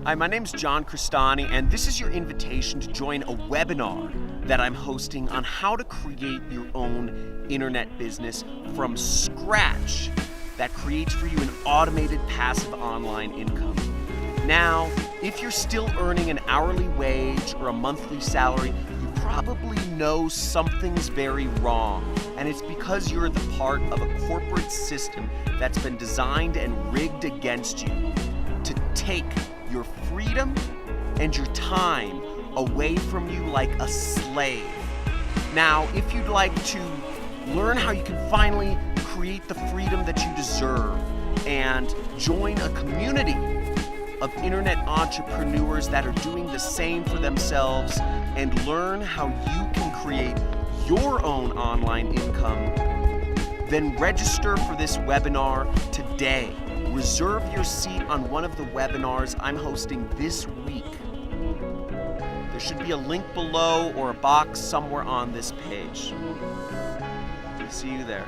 Hi, my name's John Crestani, and this is your invitation to join a webinar that I'm hosting on how to create your own internet business from scratch that creates for you an automated passive online income. Now, if you're still earning an hourly wage or a monthly salary, you probably know something's very wrong, and it's because you're the part of a corporate system that's been designed and rigged against you to take your freedom and your time away from you like a slave. Now, if you'd like to learn how you can finally create the freedom that you deserve and join a community of internet entrepreneurs that are doing the same for themselves and learn how you can create your own online income, then register for this webinar today. Reserve your seat on one of the webinars I'm hosting this week. There should be a link below or a box somewhere on this page. See you there.